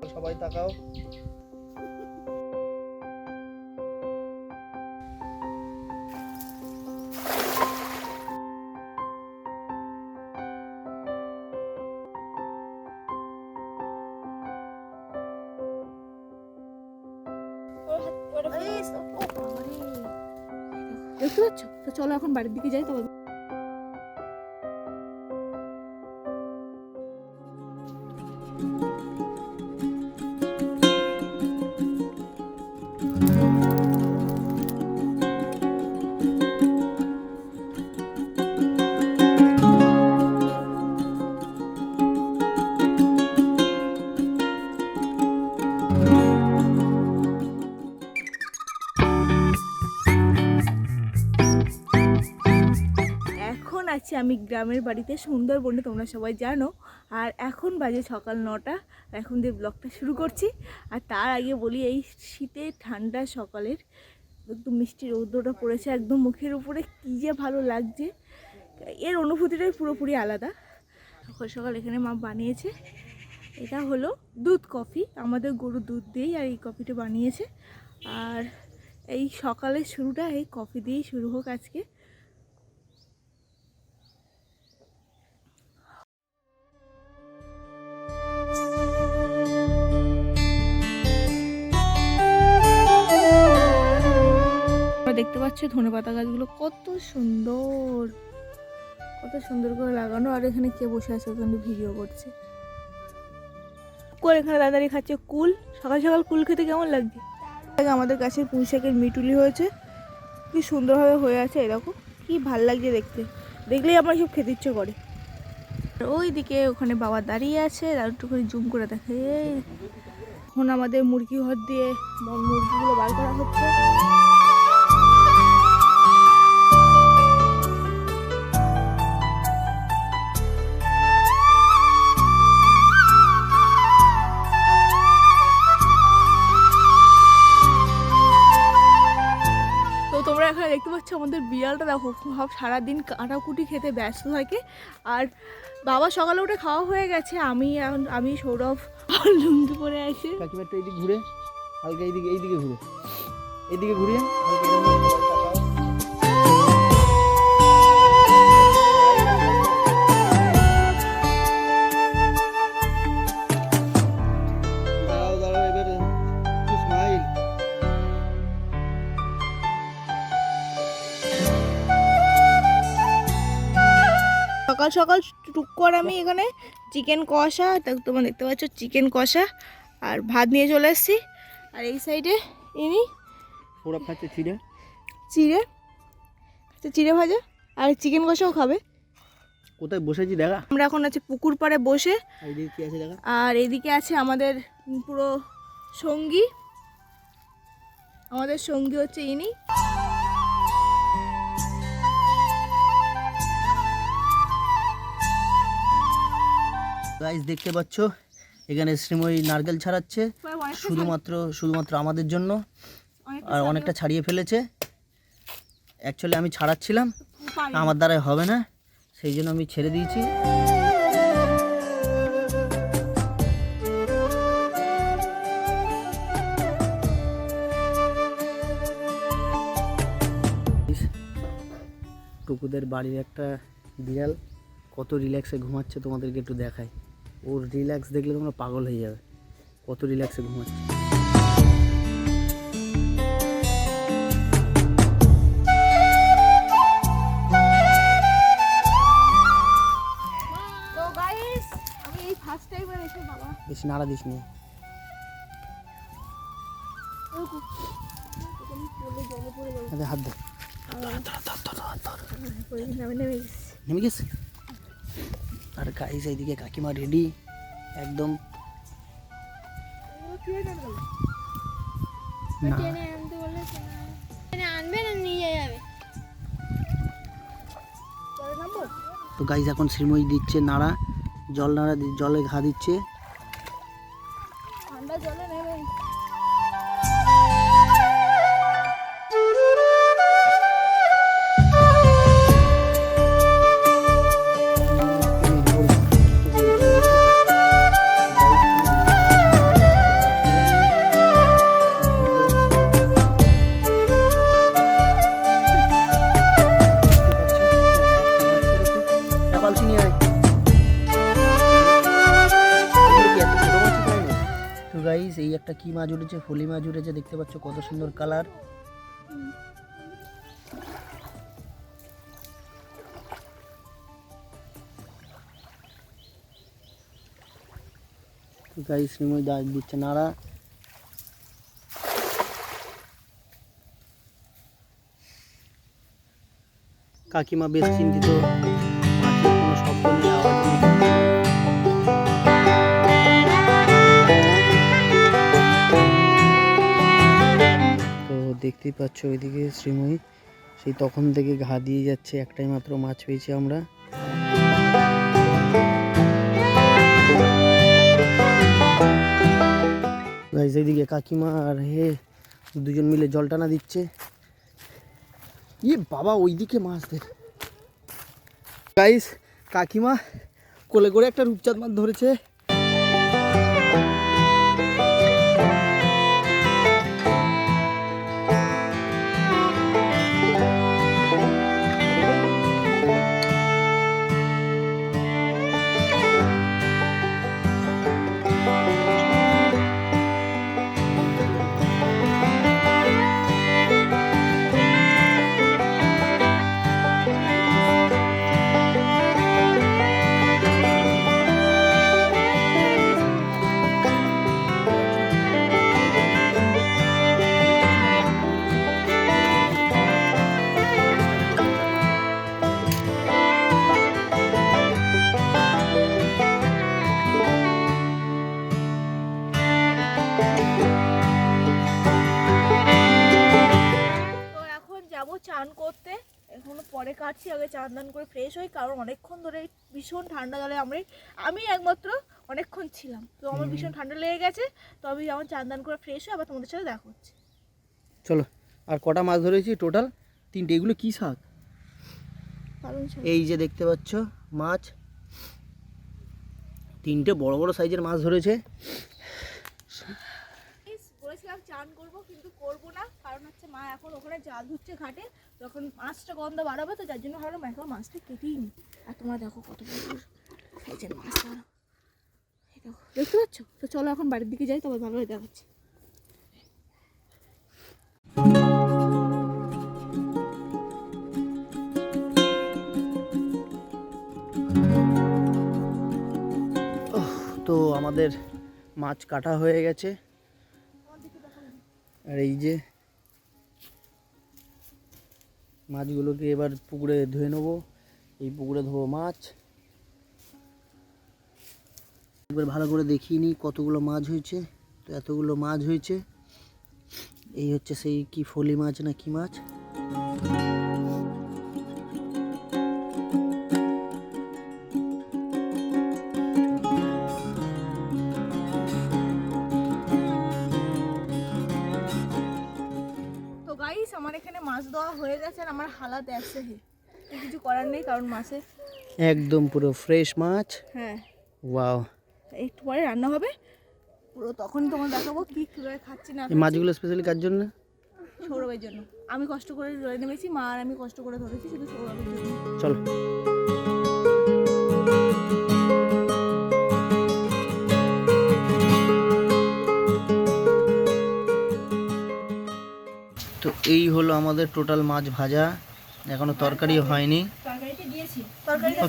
তো সবাই তাকাও। দেখতে পাচ্ছ? তো চলো এখন বাড়ির দিকে যাই। তবে আছি আমি গ্রামের বাড়িতে সুন্দরবনে, তোমরা সবাই জানো। আর এখন বাজে সকাল 9টা। এখন দিয়ে ব্লগটা শুরু করছি। আর তার আগে বলি, এই শীতে ঠান্ডা সকালের একদম মিষ্টি রৌদ্রটা পড়েছে একদম মুখের উপরে, কী যে ভালো লাগছে। এর অনুভূতিটাই পুরোপুরি আলাদা। সকাল সকাল এখানে মা বানিয়েছে, এটা হলো দুধ কফি, আমাদের গরুর দুধ দিয়েই আর এই কফিটা বানিয়েছে। আর এই সকালের শুরুটা এই কফি দিয়েই শুরু হোক আজকে। দেখতে পাচ্ছ ধনেপাতা গাছগুলো কত সুন্দর, কত সুন্দর করে লাগানো। আর এখানে কে বসে আছে, ওখানে ভিডিও করছে। এখানে দাদারি খাচ্ছে কুল। সকাল সকাল কুল খেতে কেমন লাগছে? আমাদের কাছে পুঁই শাকের মিটুলি হয়েছে, কি সুন্দরভাবে হয়ে আছে। এরকম কি ভাল লাগছে দেখতে, দেখলেই আমার সব খেতে ইচ্ছে করে। ওই দিকে ওখানে বাবা দাঁড়িয়ে আছে, আর একটু করে জুম করে দেখে। এখন আমাদের মুরগি ঘর দিয়ে মুরগিগুলো বার করা হচ্ছে। এখানে দেখতে পাচ্ছ আমাদের বিড়ালটা, দেখো সব সারাদিন কাটাকুটি খেতে ব্যস্ত থাকে। আর বাবা সকালে উঠে খাওয়া হয়ে গেছে, আমি সৌরভ লুঙ্গি পরে আছে। কাকিমা একটু এইদিকে ঘুরে, হালকা এইদিকে ঘুরে, এইদিকে ঘুরিয়ে সকাল সকাল টুক করে আমি এখানে চিকেন কষা, তোমরা দেখতে পাচ্ছ চিকেন কষা আর ভাত নিয়ে চলে এসেছি। আর এই সাইডে ইনি ওরা খাচ্ছে চিড়ে চিড়ে ভাজা, আর চিকেন কষাও খাবে। কোথায় বসেছি দেখা? আমরা এখন আছে পুকুর পাড়ে বসে। এইদিকে কি আছে দেখা? আর এইদিকে আছে আমাদের পুরো সঙ্গী, আমাদের সঙ্গী হচ্ছে ইনি। গাইস দেখতে পাচ্ছ এখানে শ্রীময়ী নারকেল ছাড়াচ্ছে শুধুমাত্র আমাদের জন্য। আর অনেকটা ছাড়িয়ে ফেলেছে। অ্যাকচুয়ালি আমি ছাড়াচ্ছিলাম, আমার দ্বারাই হবে না, সেই জন্য আমি ছেড়ে দিয়েছি। টুকুদের বাড়ির একটা বিড়াল কত রিল্যাক্সে ঘুমাচ্ছে, তোমাদেরকে একটু দেখায়। ওর রিল্যাক্স দেখলে তোমরা পাগল হয়ে যাবে, কত রিল্যাক্সে ঘুমাচ্ছে। বেশি নাড়া দিস নি। হাত ধর, নেমে গেছে। আর গাইস এইদিকে কাকিমা রেডি একদম। তো গাইস এখন শ্রীময়ী দিচ্ছে নাড়া, জলে ঘা দিচ্ছে। ঠান্ডা জলে নেবে। নিয়ে আয়। এগুলো কি এত ছোট মাছই খায় না? তো গাইস এই একটা কি মাছ উঠেছে, ফলি মাছ উঠেছে, দেখতে পাচ্ছ কত সুন্দর কালার। তো গাইস শ্রীময় দিচ্ছে নাড়া। কাকিমা বেশ চিন্তিত, মাছের কোনো শব্দ নেই, আওয়াজ নেই। তো দেখতেই পাচ্ছ ওইদিকে শ্রীময়ী সেই তখন থেকে ঘা দিয়ে যাচ্ছে, একটাই মাত্র মাছ পেয়েছি আমরা। গাইস এইদিকে কাকিমা আর দুজন মিলে জল টানা দিচ্ছে। বাবা ওইদিকে মাছ দেখ গাইস, কাকিমা কোলে করে একটা রূপচাঁদ মাছ ধরেছে। চান করতে, এখনো পরে কাটছি, আগে চান দান করে ফ্রেশ হই, কারণ অনেকক্ষণ ধরে ভীষণ ঠান্ডা জলে আমি একমাত্র অনেকক্ষণ ছিলাম, তো আমার ভীষণ ঠান্ডা লেগে গেছে। তো আমি আমার চান দান করে ফ্রেশ হই, আবার তোমাদের সাথে দেখা হচ্ছে। চলো। আর কটা মাছ ধরেছি টোটাল? 3টে। এগুলো কি শাক? এই যে দেখতে পাচ্ছ মাছ, 3টে বড় বড় সাইজের মাছ ধরেছে। বলেছিলাম চান করবো, কিন্তু করবো না, কারণ হচ্ছে মা এখন ওখানে জাল ধুচ্ছে ঘাটে, যখন মাছটা গন্ধ বাড়াবে, তো যার জন্য ভাবলাম এখন মাছটা কেটেই নি। আর তোমরা দেখো কত বড় সাইজের মাছটা, দেখো দেখতে পাচ্ছ? তো চলো এখন বাড়ির দিকে যাই, তবে ভালোভাবে দেখাচ্ছি। তো আমাদের মাছ কাটা হয়ে গেছে, আর এই যে মাছগুলোকে এবার পুকুরে ধুয়ে নেবো। এই পুকুরে ধোবো মাছ। একবার ভালো করে দেখিয়ে নিই কতগুলো মাছ হয়েছে। তো এতগুলো মাছ হয়েছে। এই হচ্ছে সেই কি ফলি মাছ না কি মাছ। আমার এখানে মাছ দেওয়া হয়ে গেছে, আর আমার হালাত আছে, কিছু করার নেই, কারণ মাছে একদম পুরো ফ্রেশ মাছ। হ্যাঁ ওয়াও। একটু পরে রান্না হবে পুরো, তখন তোমার দেখাবো কি কিভাবে খাচ্ছি না। এই মাছগুলো স্পেশালি কার জন্য? সৌরভের জন্য। আমি কষ্ট করে ধরে নেমেছি, মা আর আমি কষ্ট করে ধরেছি শুধু সৌরভের জন্য। চলো। তো এই হলো আমাদের টোটাল মাছ ভাজা, এখনো তরকারি হয়নি।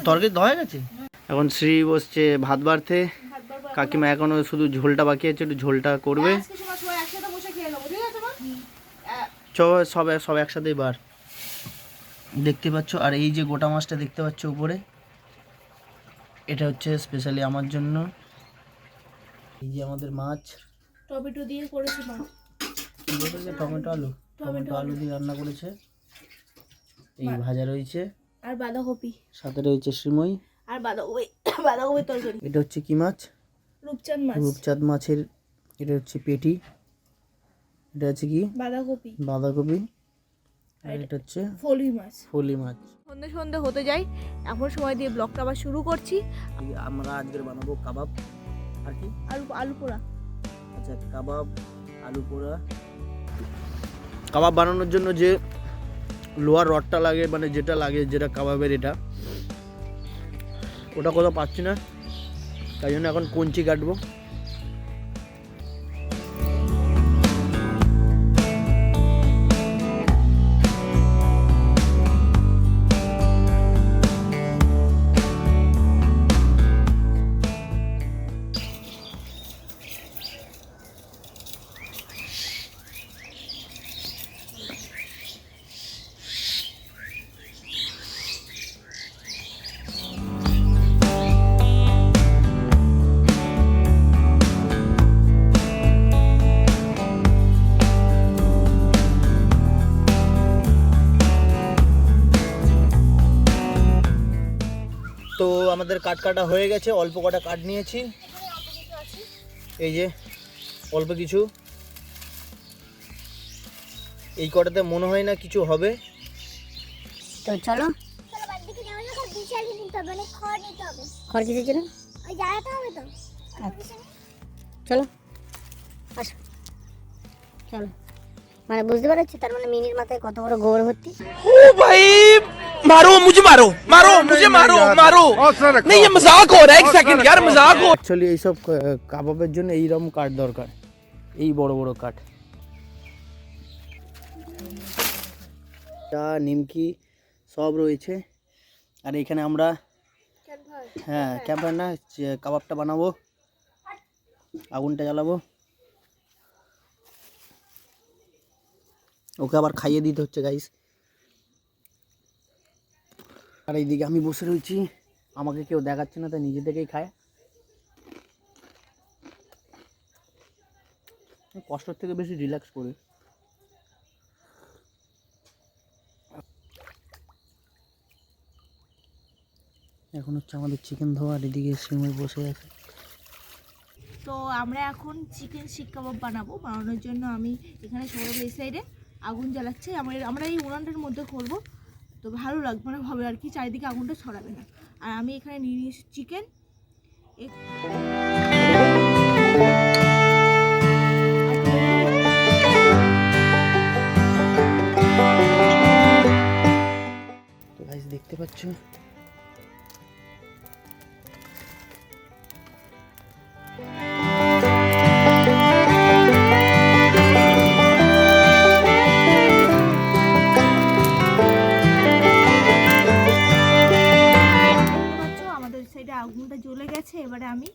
তরকারি তো হয়ে গেছে। এখন শ্রী বসছে ভাত বাড়তে, কাকিমা এখনো শুধু ঝোলটা বাকি আছে, একটু ঝোলটা করবে। সব একসাথেই বার দেখতে পাচ্ছ। আর এই যে গোটা মাছটা দেখতে পাচ্ছ উপরে, এটা হচ্ছে স্পেশালি আমার জন্য। এই যে আমাদের মাছ টমেটো দিয়ে করেছি মা, টমেটো আলু দিয়ে রান্না করেছে। এই ভাজা রয়েছে, আর বাঁধাকপি, সাথে রয়েছে সিমই আর বাঁধাকপি তরকারি। এটা হচ্ছে কি মাছ? রূপচাঁদ মাছের। এটা হচ্ছে পেটি। এটা হচ্ছে কি? বাঁধাকপি। আর এটা হচ্ছে ফলি মাছ। সন্ধ্যে হতে যাই, এখন সময় দিয়ে ব্লগটা আবার শুরু করছি। আমরা আজকে বানাবো কাবাব আর কি আলু পোড়া। আচ্ছা, কাবাব আলু পোড়া। কাবাব বানানোর জন্য যে লোহার রডটা লাগে, মানে যেটা লাগে, যেটা কাবাবের, এটা ওটা কোথাও পাচ্ছি না, তাই জন্য এখন কঞ্চি কাটবো। তো আমাদের কাট কাটা হয়ে গেছে, অল্প কটা কাট নিয়েছি, এই যে অল্প কিছু। এই কটাতে মনে হয় না কিছু হবে, তো চলো খড় কিসের জন্য? আচ্ছা চলো আসো চলো। মানে বুঝতে পারছি, তার মানে মিনির মাথায় কত বড় গোবর ভর্তি। ओ भाई मारो मुझे, मारो मारो मुझे, मारो मारो नहीं, ये मजाक हो रहा है, एक सेकंड यार, मजाक हो। অ্যাকচুয়ালি এইসব কাবাবের জন্য এইরকম কাঠ দরকার, এই বড় বড় কাঠ। চা নিমকি সব রয়েছে। আর এখানে আমরা হ্যাঁ ক্যাম্পার না কাবাবটা বানাবো, আগুনটা জ্বালাবো, ওকে আবার খাইয়ে দিতে হচ্ছে গাইস। আর এইদিকে আমি বসে রয়েছি, আমাকে কেউ দেখাচ্ছে না, তাই নিজে থেকেই খায়। কষ্টের থেকে বেশি রিল্যাক্স করি। এখন হচ্ছে আমাদের চিকেন ধোয়া, আর এদিকে সিমই বসে আছে। তো আমরা এখন চিকেন শিক কাবাব বানানোর জন্য আমি এখানে সৌরভ এই সাইডে আগুন জ্বালাচ্ছে। আমরা এই উনানটার মধ্যে করবো, তো ভালো লাগবে না হবে আর কি, চারিদিকে আগুনটা ছড়াবে না। আর আমি এখানে নিয়ে নিয়েছি চিকেন। তো গাইস দেখতে পাচ্ছ আগুনটা জ্বলে গেছে। এবারে আমি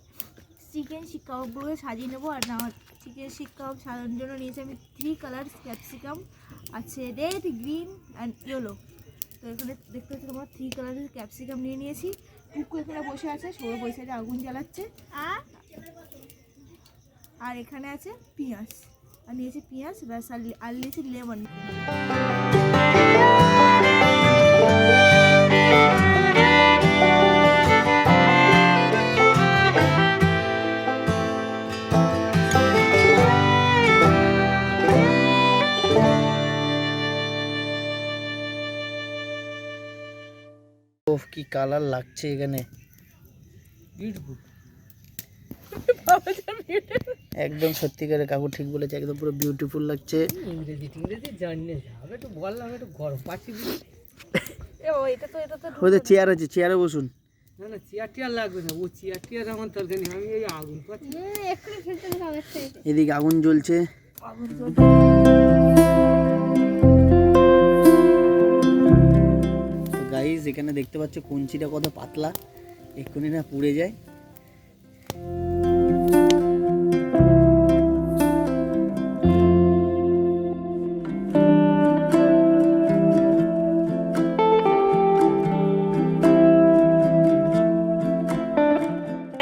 চিকেন শিক কাবাবগুলোকে সাজিয়ে নেবো। আর না, চিকেন শিক কাবাব সাজানোর জন্য নিয়েছি আমি 3 কালার ক্যাপসিকাম, আছে রেড, গ্রিন অ্যান্ড ইয়েলো। তো এখানে দেখতে পাচ্ছি তোমার 3 কালারের ক্যাপসিকাম নিয়ে নিয়েছি। কুকু এখানে বসে আছে, সৌরভ ওই সাইডে আগুন জ্বালাচ্ছে। আর এখানে আছে পেঁয়াজ, আর নিয়েছি পেঁয়াজ ব্যাস, আর নিয়েছি লেমন। কি কালার লাগছে এখানে, একদম সত্যিকারের কাকু ঠিক বলেছে, একদম পুরো বিউটিফুল লাগছে। ওদের চেয়ার আছে, চেয়ারে বসুন। না না চেয়ার টিয়ার লাগবে না, ও চেয়ার টিয়ার আমার দরকার নেই, আমি এই আগুন পাচ্ছি। এদিকে আগুন জ্বলছে। তো গাইস এখানে দেখতে পাচ্ছ কঞ্চিটা কত পাতলা, এক্ষুনি না পুড়ে যায়।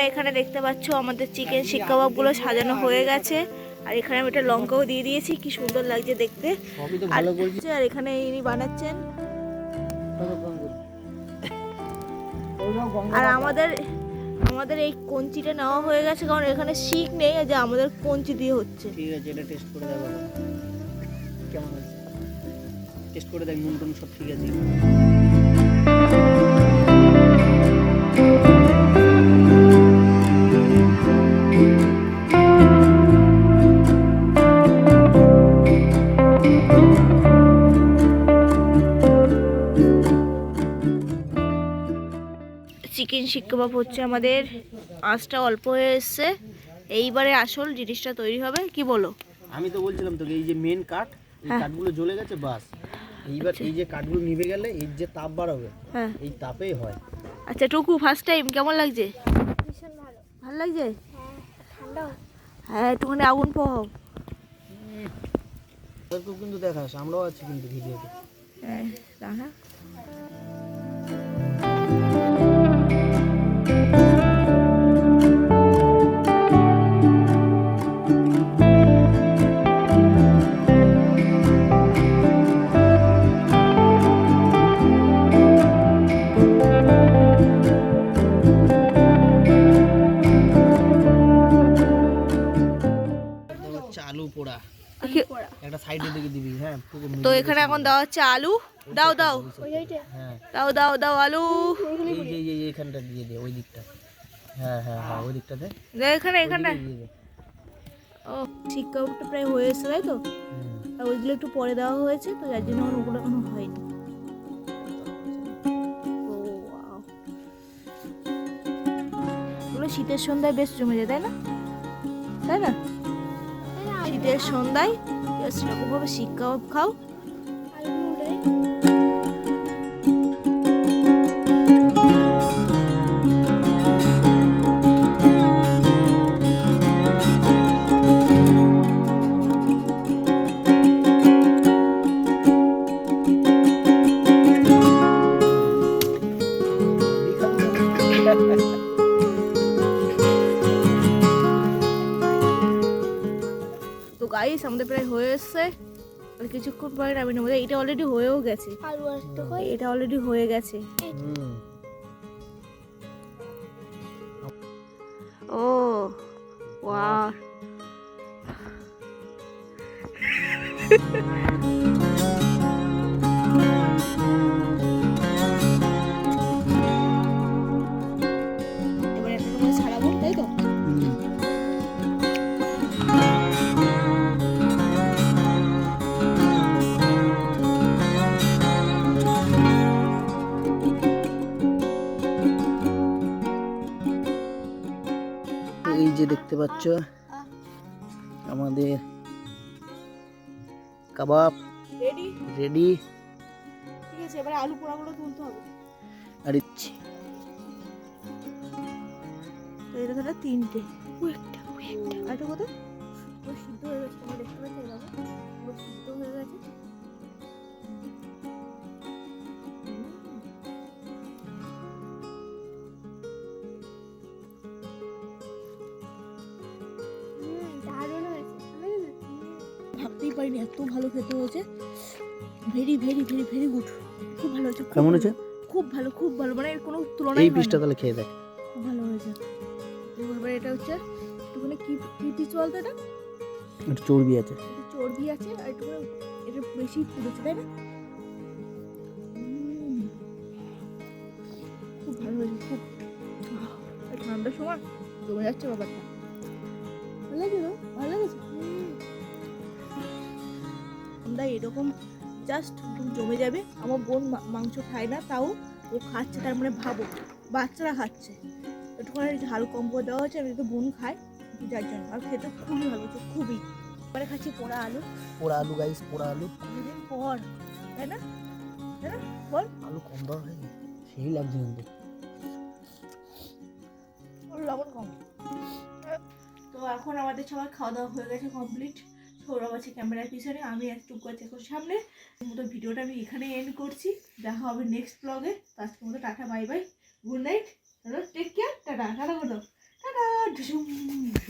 এখানে দেখতে পাচ্ছ আমাদের চিকেন শিক কাবাবগুলো সাজানো হয়ে গেছে। আর এখানে আমি একটা লঙ্কাও দিয়ে দিয়েছি, কি সুন্দর লাগছে দেখতে। সবই তো ভালো করেছি। আর এখানে ইনি বানাচ্ছেন। আর আমাদের এই কঞ্চিটা নেওয়া হয়ে গেছে, কারণ এখানে শিক নেই, যে আমাদের কঞ্চি দিয়ে হচ্ছে। ঠিক আছে, এটা টেস্ট করে দেখো কেমন আছে, টেস্ট করে দেখ, নুন টুন সব ঠিক আছে। চিকেন শিক কাবাব হচ্ছে আমাদের। আঁচটা অল্প হয়ে এসছে, এইবারে আসল জিনিসটা তৈরি হবে, কি বলো? আমি তো বলছিলাম তোকে এই যে মেন কাঠ, এই কাঠগুলো জ্বলে গেছে বাস। এইবার এই যে কাঠগুলো নিভে গেলে এই যে তাপ বার হবে, হ্যাঁ এই তাপেই হয়। আচ্ছা টুকু, ফার্স্ট টাইম কেমন লাগছে? ভালো লাগছে? হ্যাঁ একটুখানি আগুন পোহাও। তোকেও কিন্তু দেখাস, আমরাও আছি কিন্তু ভিডিওতে। হ্যাঁ দাঁড়া। আলু পোড়া একটা সাইডে দিকে দিবি। হ্যাঁ তো এখানে এখন দেওয়া হচ্ছে আলু। দাও দাও হ্যাঁ, দাও দাও দাও আলু। এই যে এই এইখানটা দিয়ে দে, ওই দিকটা। হ্যাঁ হ্যাঁ হ্যাঁ, ওই দিকটাতে এখানে এখানটা। দিয়ে দে। ও শিক কাবাবটা প্রায় হয়ে এসছে তাই তো? আর ওইগুলো একটু পরে দেওয়া হয়েছে, তো যার জন্য ওগুলো এখনো হয়নি। ও ওয়াও, ওগুলো শীতের সন্ধ্যায় বেশ জমে যায় তাই না? তাই না? শীতের সন্ধ্যায় সেরকমভাবে শিক কাবাব খাও। তো গাইস আমাদের প্রায় হয়ে এসছে, আর কিছুক্ষণ পরে নামিয়ে নেবো। এটা অলরেডি হয়েও গেছে, এটা অলরেডি হয়ে গেছে। ও ওয়াও, এবার একটা করে ছাড়াবো তাই তো? এই যে দেখতে পাচ্ছ আমাদের কাবাব রেডি রেডি। ঠিক আছে, এবারে আলু পোড়াগুলো তুলতে হবে। আর ইচ্ছে তো এটা ধরো তিনটে, আর এটা কোথায়? ও সিদ্ধ হয়ে গেছে, তোমরা দেখতে পাচ্ছ এভাবে ও সিদ্ধ হয়ে গেছে। ভাবতেই পারিনি এত ভালো খেতে হয়েছে। Very very very very good, খুব ভালো হয়েছে। কেমন হয়েছে? খুব ভালো, খুব ভালো, মানে এর কোনো তুলনাই এই হয় পিসটা না। তাহলে খেয়ে দেখ। খুব ভালো হয়েছে। এবার এটা হচ্ছে একটুখানি কি কি পিস বলতো, এটা একটু চর্বি আছে। একটু চর্বি আছে আর একটু এটা বেশি পুড়েছে তাই না? খুব ভালো হয়েছে, খুব। এই ঠান্ডার সময় জমে যাচ্ছে ব্যাপারটা। ভালো লাগে তো? ভালো লেগেছে? আমরা এরকম জাস্ট জমে যাবে। আমার বোন মাংস খায় না, তাও ও খাচ্ছে, তার মানে ভাবো বাচ্চারা খাচ্ছে। একটুখানি ঝাল কম করে দেওয়া হচ্ছে, আমি তো বোন খাই যার জন্য। আর খেতে খুবই ভালো হচ্ছে, খুবই। এবারে খাচ্ছি পোড়া আলু। পোড়া আলু গাইস, পোড়া আলু। অনেকদিন পর, তাই না? তাই না বল? আলু কম দেওয়া হয়নি, সেই লাগছে কিন্তু। ওর লবণ কম। তো এখন আমাদের সবার খাওয়া দাওয়া হয়ে গেছে কমপ্লিট। সৌরভ আছে ক্যামেরার পিছনে, আমি একটু করছি এখন সামনে। মতো ভিডিওটা আমি এখানে এন্ড করছি। দেখা হবে নেক্সট ব্লগে। তো আজকের মতো tata, bye bye, good night, take care, tata. Tata করে দাও, টাটা।